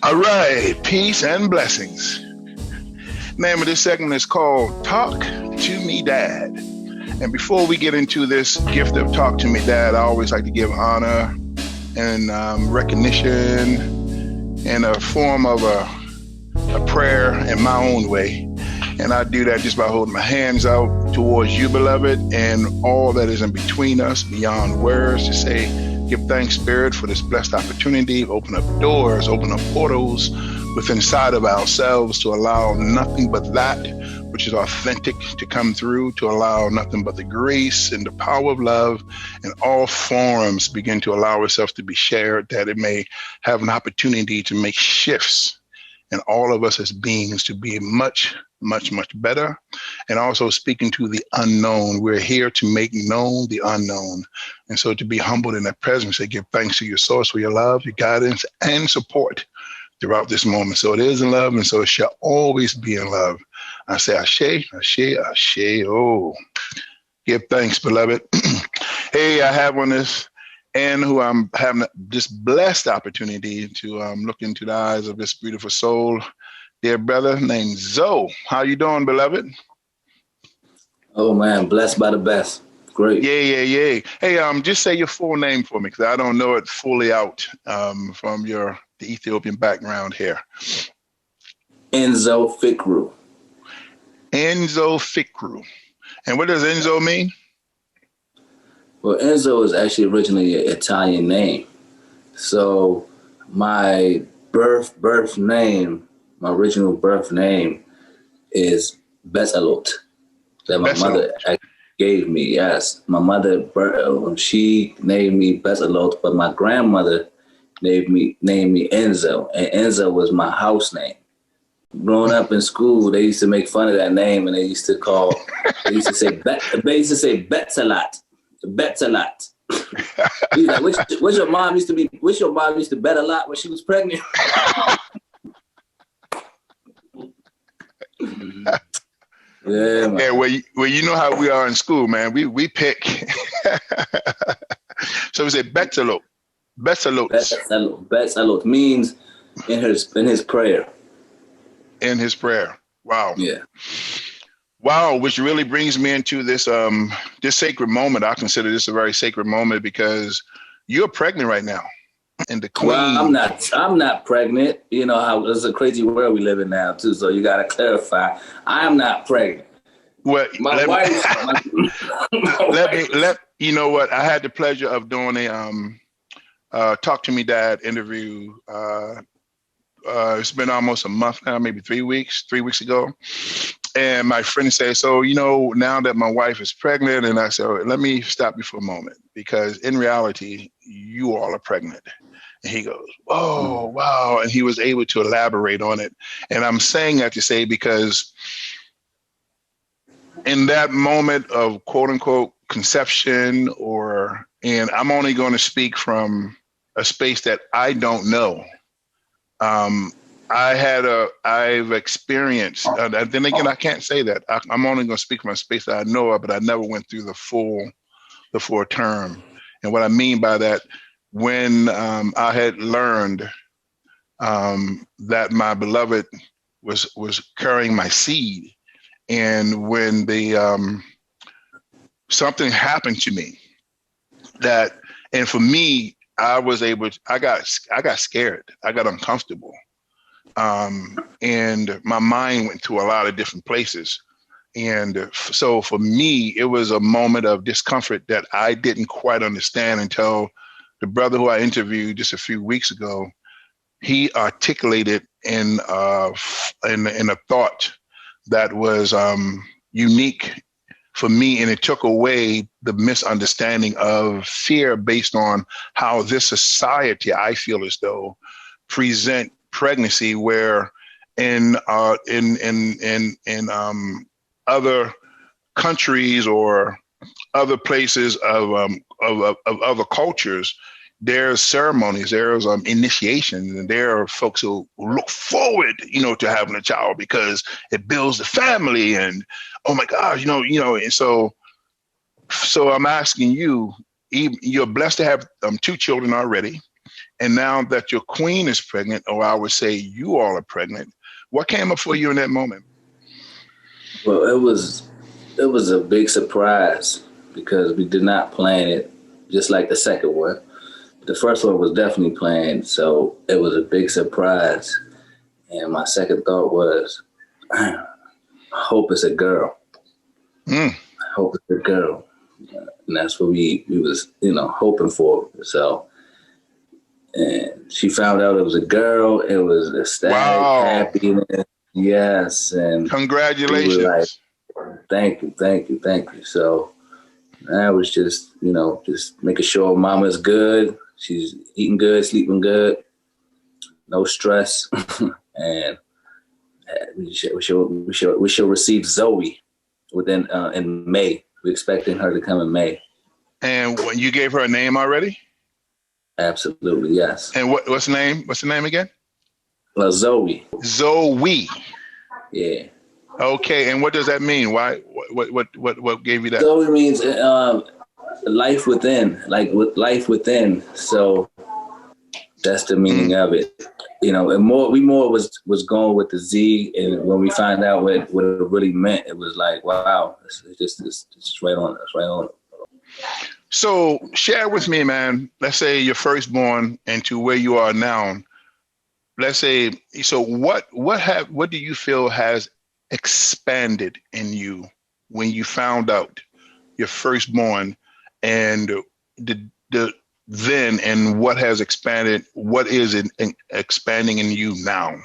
All right, peace and blessings. Name of this segment is called Talk to Me Dad. And before we get into this gift of Talk to Me Dad, I always like to give honor and recognition in a form of a prayer in my own way. And I do that just by holding my hands out towards you, beloved, and all that is in between us, beyond words, to say, give thanks, Spirit, for this blessed opportunity. Open up doors, open up portals within inside of ourselves to allow nothing but that which is authentic to come through, to allow nothing but the grace and the power of love in all forms begin to allow itself to be shared, that it may have an opportunity to make shifts in all of us as beings to be much, much, much better. And also speaking to the unknown. We're here to make known the unknown. And so to be humbled in that presence, I give thanks to your source for your love, your guidance, and support throughout this moment. So it is in love, and so it shall always be in love. I say Ashe, Ashe, Ashe. Oh, give thanks, beloved. Hey, I have on this and who I'm having this blessed opportunity to look into the eyes of this beautiful soul, dear brother named Zoe. How you doing, beloved? Oh man, blessed by the best. Great. Yeah. Hey, just say your full name for me, because I don't know it fully out from the Ethiopian background here. Enzo Fikru. Enzo Fikru. And what does Enzo mean? Well, Enzo is actually originally an Italian name. So my birth name, my original birth name is Besalot, that my mother actually gave me. Yes, my mother, she named me Besalot, but my grandmother named me Enzo, and Enzo was my house name. Growing up in school, they used to make fun of that name, and they used to say Betsalat. Betsalat. He's like, which your mom used to bet a lot when she was pregnant? Yeah, man. Yeah, well, you know how we are in school, man. We pick. So we say Betsalot. Betsalot means in his prayer. In his prayer. Wow. Yeah. Wow, which really brings me into this this sacred moment. I consider this a very sacred moment because you're pregnant right now. And the queen. Well, I'm not pregnant. You know how it's a crazy world we live in now too. So you gotta clarify. I am not pregnant. Well, my wife. Let you know what, I had the pleasure of doing a Talk to Me Dad interview. It's been almost a month now, maybe 3 weeks ago. And my friend said, so, now that my wife is pregnant, and I said, let me stop you for a moment, because in reality, you all are pregnant. And he goes, oh, wow. And he was able to elaborate on it. And I'm saying that to say, because in that moment of quote unquote conception, and I'm only going to speak from a space that I don't know. I've experienced, then again, I can't say that. I'm only going to speak from a space that I know of, but I never went through the full term. And what I mean by that, when I had learned that my beloved was carrying my seed, and when something happened to me and for me, I got scared. I got uncomfortable. And my mind went to a lot of different places. And so for me, it was a moment of discomfort that I didn't quite understand until the brother who I interviewed just a few weeks ago, he articulated in a thought that was unique for me, and it took away the misunderstanding of fear based on how this society, I feel as though, present pregnancy, where in other countries or other places of other cultures, there's ceremonies, there's initiations, and there are folks who look forward, to having a child because it builds the family, and oh my gosh, and so I'm asking you, you're blessed to have 2 children already. And now that your queen is pregnant, or I would say you all are pregnant, what came up for you in that moment? Well, it was a big surprise because we did not plan it, just like the second one. The first one was definitely planned, so it was a big surprise. And my second thought was, I hope it's a girl. Mm. I hope it's a girl. And that's what we was, hoping for. So, and she found out it was a girl. It was ecstatic, Wow. happiness. Yes. And Congratulations. we were like, thank you. So I was just, just making sure mama's good. She's eating good, sleeping good, no stress. And we shall receive Zoe within in May. We're expecting her to come in May. And when you gave her a name already? Absolutely, yes. And what's the name? What's the name again? Zoe. Zoe. Yeah. Okay, and what does that mean? Why? What gave you that? Zoe means life within, like with life within. So that's the meaning of it. And we was going with the Z, and when we find out what it really meant, it was like, wow, it's just right on. It's right on. So share with me, man. Let's say your firstborn, and to where you are now. Let's say, so what do you feel has expanded in you when you found out your firstborn, and then and what has expanded? What is it expanding in you now?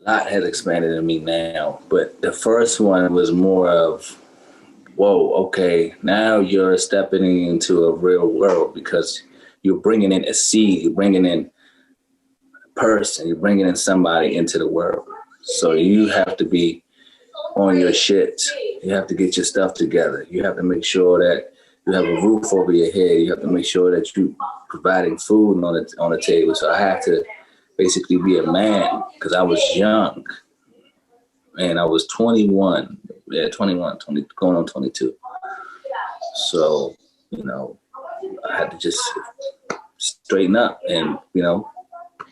A lot has expanded in me now, but the first one was more of, whoa, okay, now you're stepping into a real world because you're bringing in a seed, you're bringing in a person, you're bringing in somebody into the world. So you have to be on your shit. You have to get your stuff together. You have to make sure that you have a roof over your head. You have to make sure that you're providing food on the table. So I had to basically be a man because I was young. And I was 21. Yeah, 21, 20, going on 22. So, I had to just straighten up and,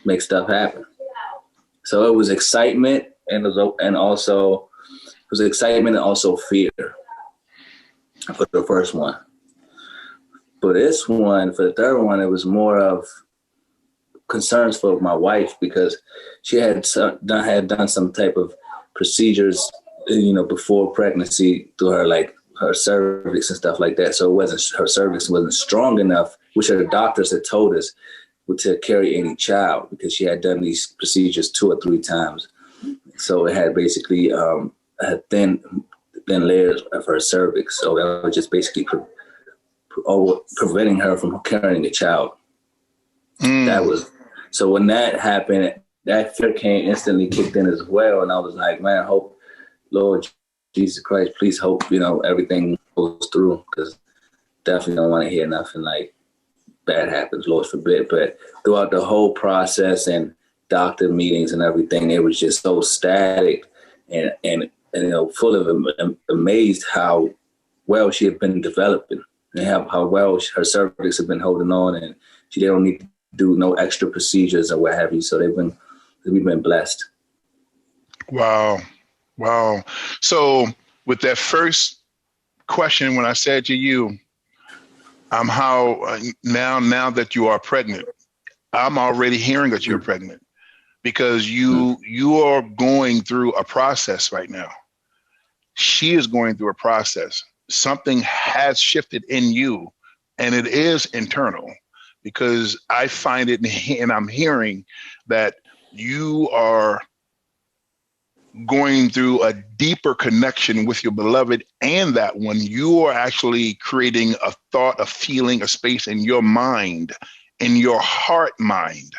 make stuff happen. So it was excitement and also fear for the first one. For this one, for the third one, it was more of concerns for my wife because she had done some type of procedures, before pregnancy through her cervix and stuff like that. So her cervix wasn't strong enough, which the doctors had told us, to carry any child because she had done these procedures 2 or 3 times. So it had basically had thin layers of her cervix. So that was just basically preventing her from carrying a child. That was, so when that happened, that fear instantly kicked in as well. And I was like, man, I hope, Lord Jesus Christ, please hope, everything goes through, because definitely don't want to hear nothing like bad happens, Lord forbid. But throughout the whole process and doctor meetings and everything, it was just so static and full of amazed how well she had been developing and how well her cervix had been holding on, and she don't need to do no extra procedures or what have you. So we've been blessed. Wow. So with that first question, when I said to you, now that you are pregnant, I'm already hearing that you're pregnant because you are going through a process right now. She is going through a process. Something has shifted in you, and it is internal, because I find it, and I'm hearing that you are going through a deeper connection with your beloved, and that when you are actually creating a thought, a feeling, a space in your mind, in your heart mind,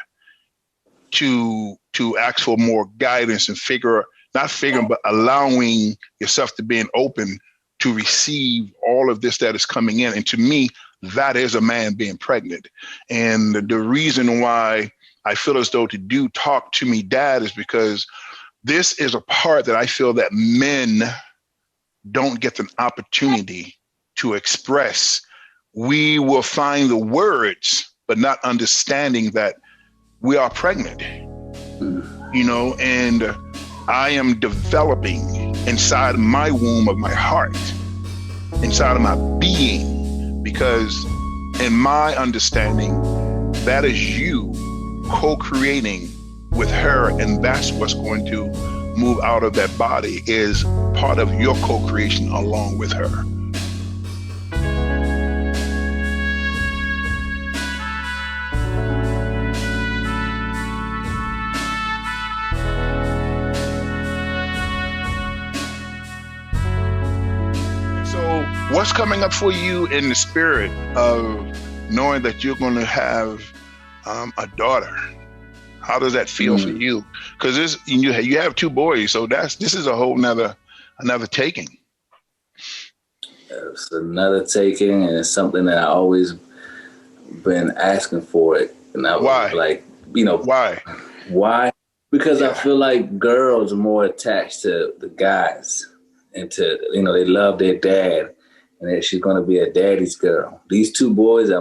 to ask for more guidance and but allowing yourself to being open to receive all of this that is coming in. And to me, that is a man being pregnant. And the reason why I feel as though to do Talk to Me Dad is because this is a part that I feel that men don't get an opportunity to express. We will find the words, but not understanding that we are pregnant, you know, and I am developing inside my womb of my heart, inside of my being, because in my understanding, that is you co-creating with her, and that's what's going to move out of that body, is part of your co-creation along with her. So what's coming up for you in the spirit of knowing that you're going to have a daughter? How does that feel for you? Because you have 2 boys, so this is a whole another taking. It's another taking, and it's something that I always been asking for it. And I was like, you know, why? Because I feel like girls are more attached to the guys, and to, you know, they love their dad, and that she's going to be a daddy's girl. These 2 boys are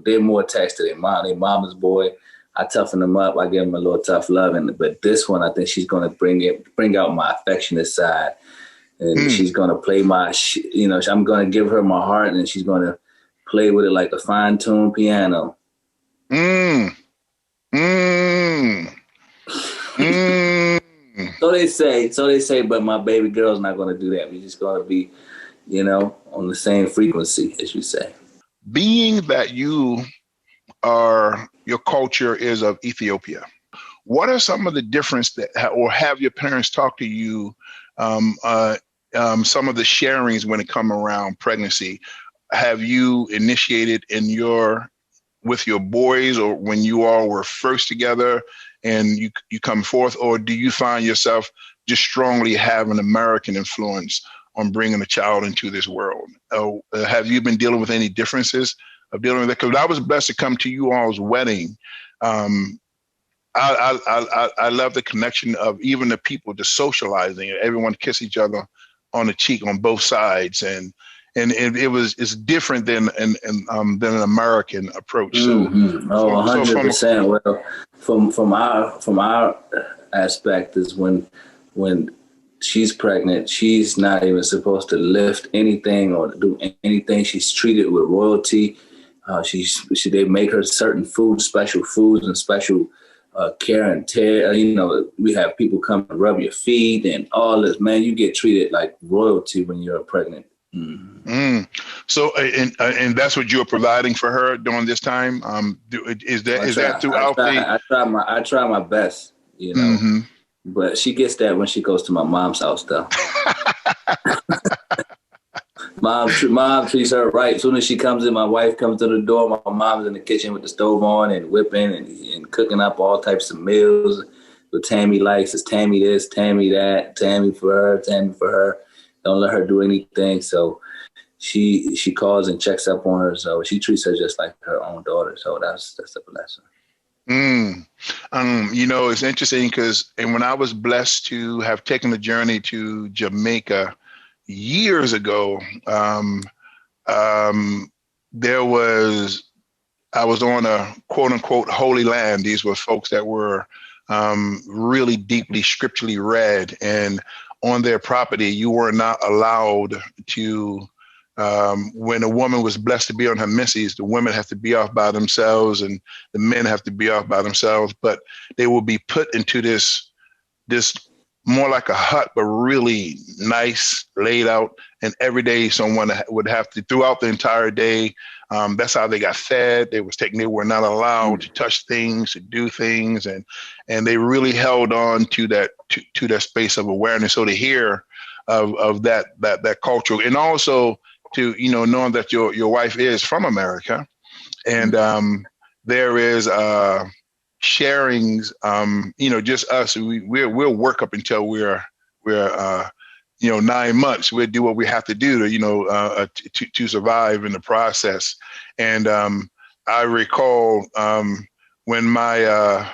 they're more attached to their mom. Their mama's boy. I toughen them up. I give them a little tough love. But this one, I think she's going to bring out my affectionate side. And she's going to play I'm going to give her my heart, and she's going to play with it like a fine-tuned piano. So they say, but my baby girl's not going to do that. We're just going to be, you know, on the same frequency, as you say. Being that your culture is of Ethiopia, what are some of the difference or have your parents talk to you, some of the sharings when it come around pregnancy? Have you initiated with your boys, or when you all were first together and you come forth, or do you find yourself just strongly have an American influence on bringing a child into this world? Have you been dealing with any differences of dealing with it? Because I was blessed to come to you all's wedding. I love the connection of even the people, the socializing, everyone kiss each other on the cheek on both sides, and it's different than an American approach. So, 100%. Well, from our aspect is when she's pregnant, she's not even supposed to lift anything or do anything. She's treated with royalty. They make her certain foods, special foods, and special care and tear. You know, we have people come and rub your feet and all this. Man, you get treated like royalty when you're pregnant. So, and that's what you're providing for her during this time. Is that throughout I try my best, you know, but she gets that when she goes to my mom's house, though. Mom treats her right. As soon as she comes in, my wife comes to the door. My mom's in the kitchen with the stove on and whipping and cooking up all types of meals. What Tammy likes is Tammy this, Tammy that, Tammy for her. Don't let her do anything. So she calls and checks up on her. So she treats her just like her own daughter. So that's a blessing. You know, it's interesting because when I was blessed to have taken the journey to Jamaica years ago, I was on a quote unquote holy land. These were folks that were really deeply scripturally read, and on their property, you were not allowed to, when a woman was blessed to be on her missus, the women have to be off by themselves and the men have to be off by themselves, but they will be put into this more like a hut, but really nice, laid out. And every day someone would have to, throughout the entire day, that's how they got fed. They were not allowed to touch things, to do things. And they really held on to that space of awareness. So to hear of that culture, and also to, you know, knowing that your wife is from America, and there is sharings, you know, just us, we'll work up until we're 9 months. We'll do what we have to do to, you know, to survive in the process. And I recall when my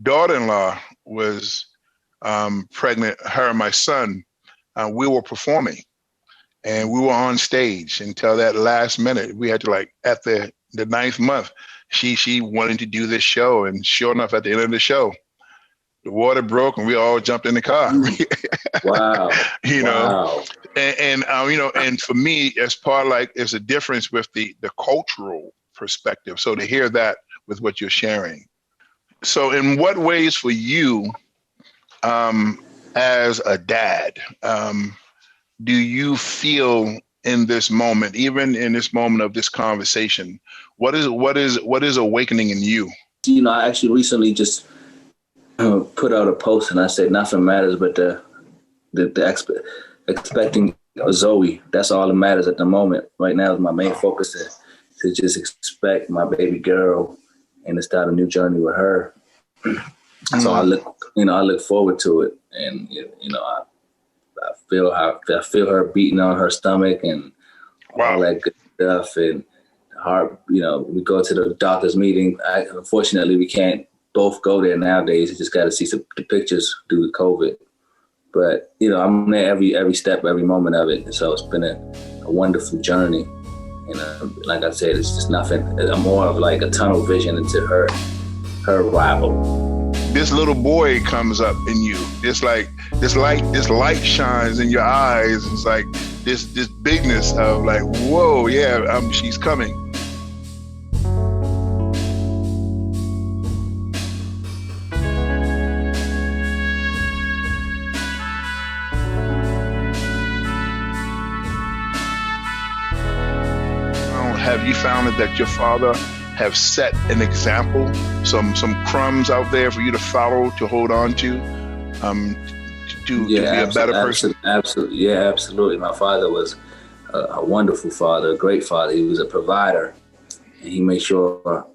daughter-in-law was pregnant, her and my son, we were performing and we were on stage until that last minute. We had to, like, at the the ninth month, she wanted to do this show, and sure enough, at the end of the show, the water broke and we all jumped in the car. Wow. You wow. know, and for me, it's part like it's a difference with the cultural perspective. So to hear that with what you're sharing. So in what ways for you, as a dad, do you feel in this moment, even in this moment of this conversation, what is awakening in you? You know, I actually recently just put out a post and I said, nothing matters but the expecting Zoe. That's all that matters at the moment. Right now is my main focus to just expect my baby girl and to start a new journey with her. So I look forward to it, and I feel her beating on her stomach and all that good stuff, and heart. You know, we go to the doctor's meeting. Unfortunately, we can't both go there nowadays. You just got to see the pictures due to COVID. But I'm there every step, every moment of it. So it's been a wonderful journey. And like I said, it's just nothing. I'm more of like a tunnel vision into her arrival. This little boy comes up in you. It's like this light shines in your eyes. It's like this bigness of like, whoa, yeah, she's coming. Have you found it that your father have set an example, some crumbs out there for you to follow, to hold on to be a better person? Absolutely. Yeah, absolutely. My father was a wonderful father, a great father. He was a provider, and he made sure,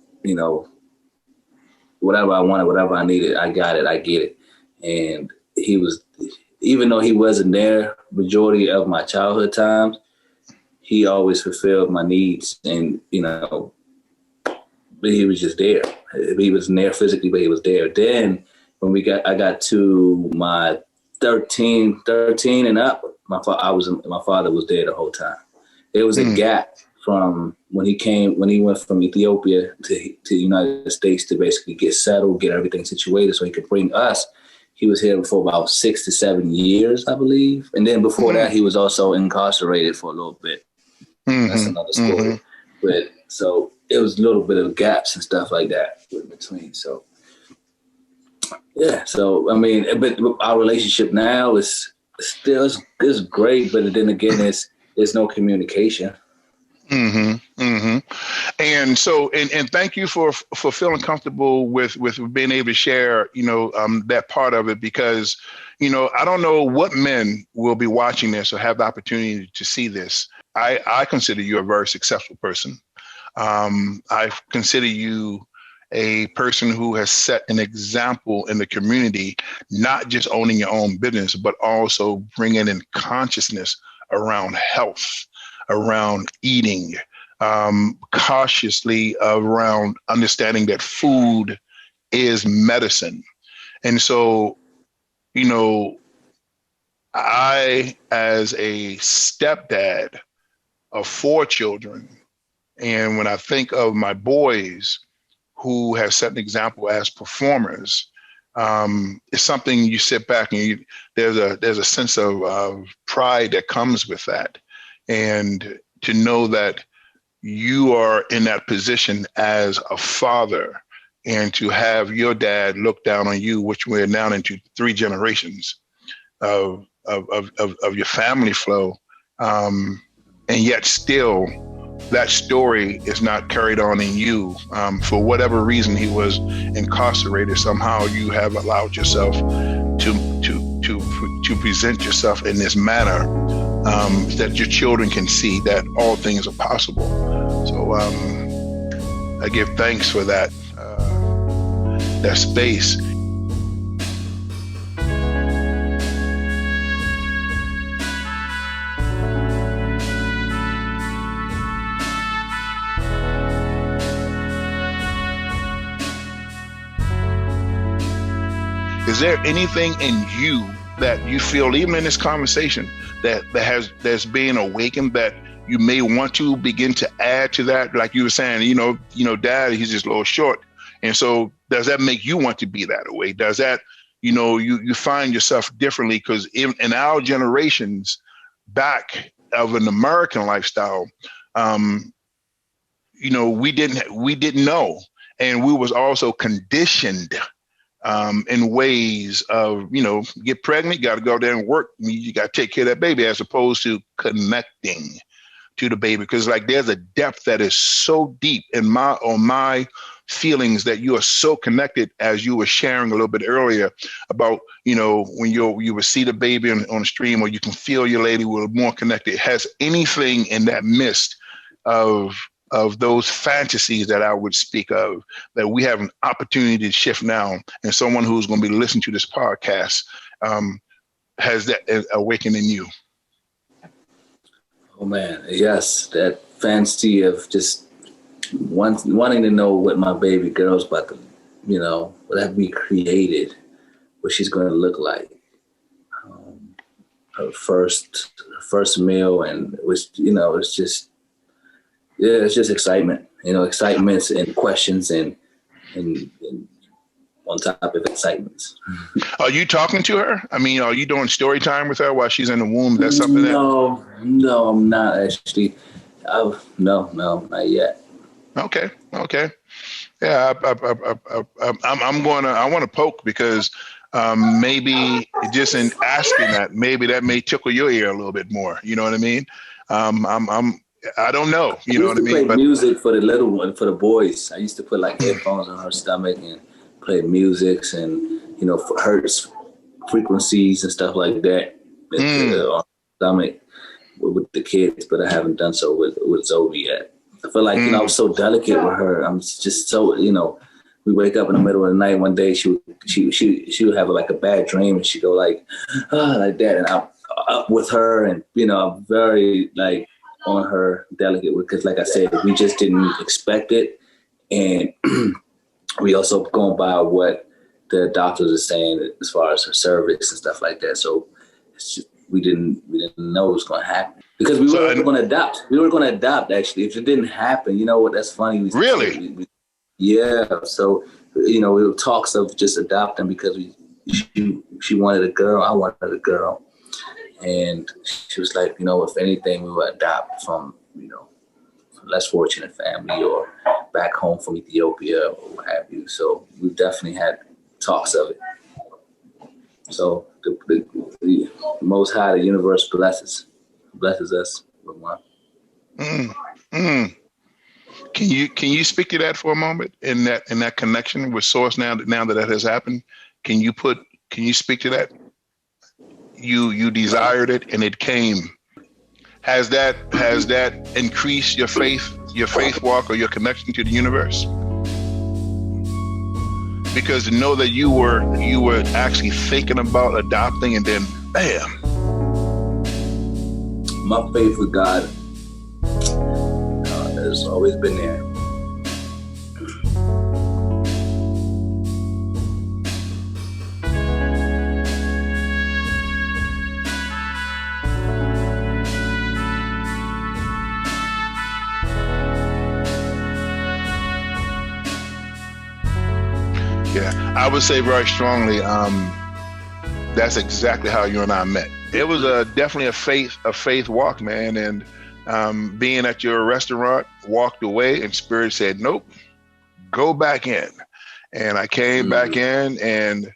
whatever I wanted, whatever I needed, I got it, I get it. And he was, even though he wasn't there majority of my childhood times, he always fulfilled my needs, and but he was just there. He wasn't there physically, but he was there. Then when I got to my 13 and up, my father was there the whole time. There was a gap from when he went from Ethiopia to the United States to basically get settled, get everything situated so he could bring us. He was here for about 6 to 7 years, I believe. And then before that, he was also incarcerated for a little bit. That's another story. But so it was a little bit of gaps and stuff like that in between. So yeah. So I mean, but our relationship now is still is great, but then again, there's no communication. And so, and thank you for feeling comfortable with being able to share, that part of it, because, I don't know what men will be watching this or have the opportunity to see this. I consider you a very successful person. I consider you a person who has set an example in the community, not just owning your own business, but also bringing in consciousness around health, around eating, cautiously around understanding that food is medicine. And so, I, as a stepdad of 4 children, and when I think of my boys who have set an example as performers, it's something you sit back and there's a sense of pride that comes with that. And to know that you are in that position as a father, and to have your dad look down on you, which we're now into 3 generations of your family flow, and yet still that story is not carried on in you. For whatever reason, he was incarcerated. Somehow you have allowed yourself to present yourself in this manner, that your children can see that all things are possible. So I give thanks for that space. Is there anything in you that you feel, even in this conversation, that's being awakened, that you may want to begin to add to that, like you were saying, Dad, he's just a little short, and so does that make you want to be that way? Does that, you find yourself differently? Because in our generations back of an American lifestyle, we didn't know, and we was also conditioned in ways of, get pregnant, you got to go there and work. You got to take care of that baby, as opposed to connecting to the baby. Because like there's a depth that is so deep in my feelings, that you are so connected, as you were sharing a little bit earlier about, when you would see the baby on the stream, or you can feel your lady, were more connected. Has anything in that midst of those fantasies that I would speak of, that we have an opportunity to shift now, and someone who's going to be listening to this podcast has that awakened in you? Oh man, yes, that fantasy of just wanting to know what my baby girl's about to, what have we created, what she's going to look like. Her first meal, and it was, it's just, it's just excitement, excitements and questions and on top of excitements. Are you talking to her? I mean, are you doing story time with her while she's in the womb? That's something No, I'm not actually. No, not yet. Okay. Yeah, I want to poke, because maybe just in asking that, maybe that may tickle your ear a little bit more. You know what I mean? I don't know. You know what I mean? Play music for the little one, for the boys. I used to put like headphones on her stomach and play music, and for hertz frequencies and stuff like that on her stomach with the kids. But I haven't done so with Zoe yet. I feel like I was so delicate with her. I'm just so we wake up in the middle of the night one day. She would have like a bad dream, and she'd go like like that, and I'm up with her, and I'm very like on her delicate, because like I said, we just didn't expect it, and we also going by what the doctors are saying as far as her cervix and stuff like that. So it's just, we didn't know it was going to happen, because we were going to adopt. We were going to adopt, actually. If it didn't happen, you know what? That's funny. Really? Yeah. So we were talks of just adopting, because she wanted a girl, I wanted a girl. And she was like, if anything, we would adopt from, less fortunate family, or back home from Ethiopia, or what have you. So we definitely had talks of it. So the Most High, the universe blesses us with one. Can you speak to that for a moment, in that connection with Source, now that has happened? Can you speak to that? You desired it and it came. Has that increased your faith walk, or your connection to the universe? Because to know that you were actually thinking about adopting, and then bam. My faith with God has always been there. Yeah, I would say very strongly, that's exactly how you and I met. It was definitely a faith walk, man. And being at your restaurant, walked away, and Spirit said, nope, go back in. And I came back in, and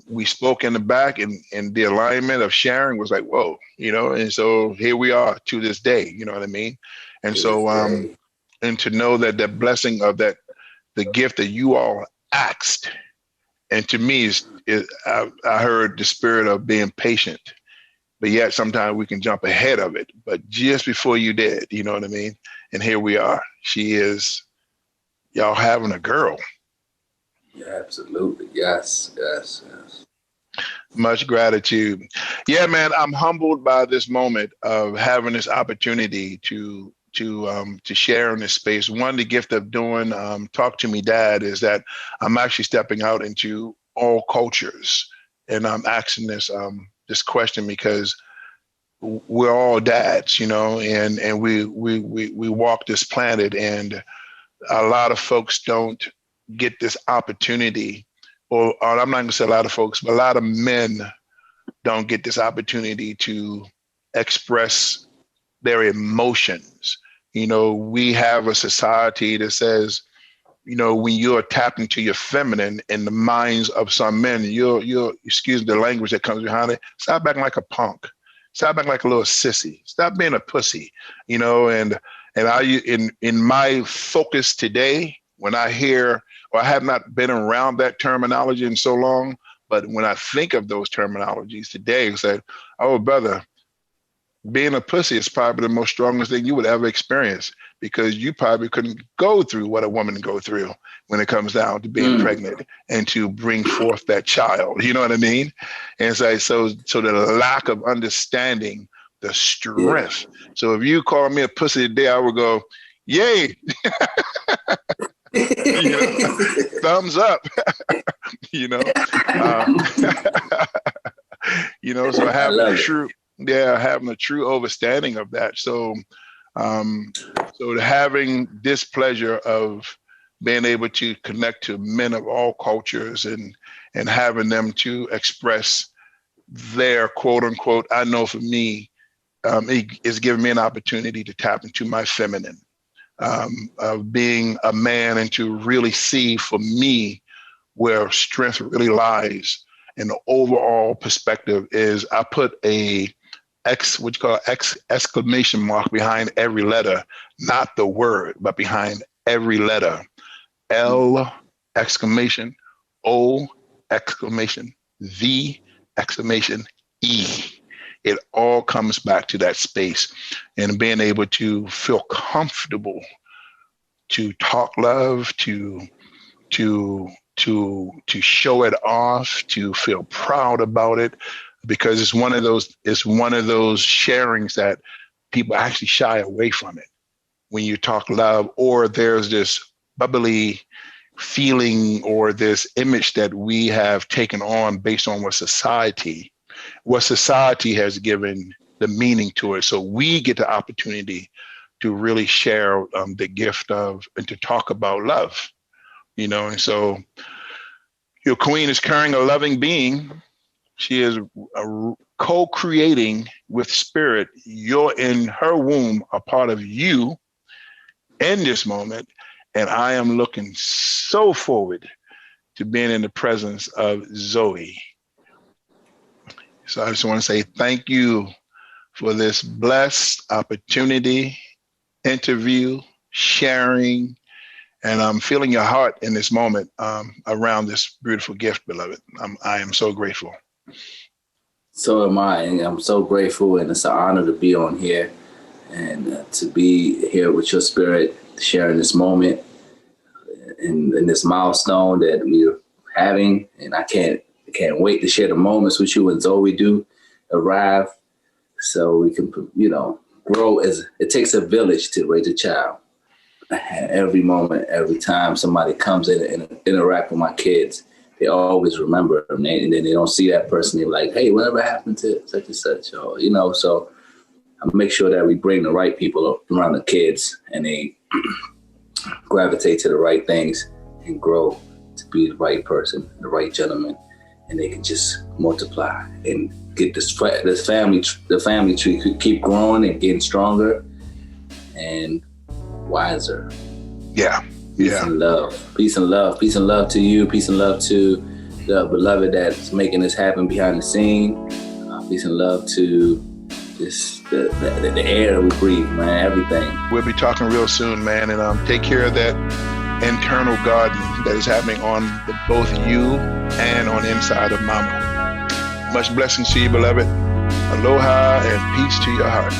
we spoke in the back, and the alignment of sharing was like, whoa, and so here we are to this day, you know what I mean? And so, and to know that the blessing of that, the gift that you all asked, and to me I heard the spirit of being patient, but yet sometimes we can jump ahead of it. But just before you did, you know what I mean? And here we are. She is, y'all having a girl. Yeah, absolutely. Yes. Much gratitude. Yeah, man, I'm humbled by this moment of having this opportunity to share in this space. One, the gift of doing Talk to Me Dad is that I'm actually stepping out into all cultures, and I'm asking this question because we're all dads, and we walk this planet, and a lot of folks don't get this opportunity, or I'm not gonna say a lot of folks, but a lot of men don't get this opportunity to express their emotions. We have a society that says, when you're tapped into your feminine in the minds of some men, you're excuse the language that comes behind it, stop acting like a punk. Stop acting like a little sissy. Stop being a pussy, and in my focus today, when I hear, or I have not been around that terminology in so long, but when I think of those terminologies today, it's like, oh, brother, being a pussy is probably the most strongest thing you would ever experience, because you probably couldn't go through what a woman go through when it comes down to being pregnant and to bring forth that child. You know what I mean? And it's like, so the lack of understanding the strength. Yeah. So if you call me a pussy today, I would go, yay. Thumbs up. So having a true understanding of that. So having this pleasure of being able to connect to men of all cultures and having them to express their quote unquote, I know for me, it's given me an opportunity to tap into my feminine, of being a man, and to really see for me where strength really lies. And the overall perspective is I put what you call exclamation mark behind every letter, not the word, but behind every letter. L exclamation, O exclamation, V exclamation, E. It all comes back to that space, and being able to feel comfortable to talk love, to show it off, to feel proud about it, because it's one of those sharings that people actually shy away from it when you talk love, or there's this bubbly feeling or this image that we have taken on based on what society has given the meaning to it. So we get the opportunity to really share the gift of, and to talk about love, and so your queen is carrying a loving being. She is co-creating with spirit. You're in her womb, a part of you in this moment. And I am looking so forward to being in the presence of Zoe. So I just want to say thank you for this blessed opportunity, interview, sharing, and I'm feeling your heart in this moment around this beautiful gift, beloved. I am so grateful. So am I, and I'm so grateful, and it's an honor to be on here and to be here with your spirit, sharing this moment and this milestone that we're having. And I can't wait to share the moments with you when Zoe do arrive, so we can, grow. As it takes a village to raise a child. Every moment, every time somebody comes in and interact with my kids, they always remember them, and then they don't see that person. They're like, hey, whatever happened to such and such? Or, so I make sure that we bring the right people around the kids, and they gravitate to the right things and grow to be the right person, the right gentleman, and they can just multiply and get the family tree could keep growing and getting stronger and wiser. Yeah. Peace and love. Peace and love. Peace and love to you. Peace and love to the beloved that's making this happen behind the scene. Peace and love to just the air that we breathe, man. Everything. We'll be talking real soon, man. And take care of that internal garden that is happening on both you and on the inside of Mama. Much blessings to you, beloved. Aloha and peace to your heart.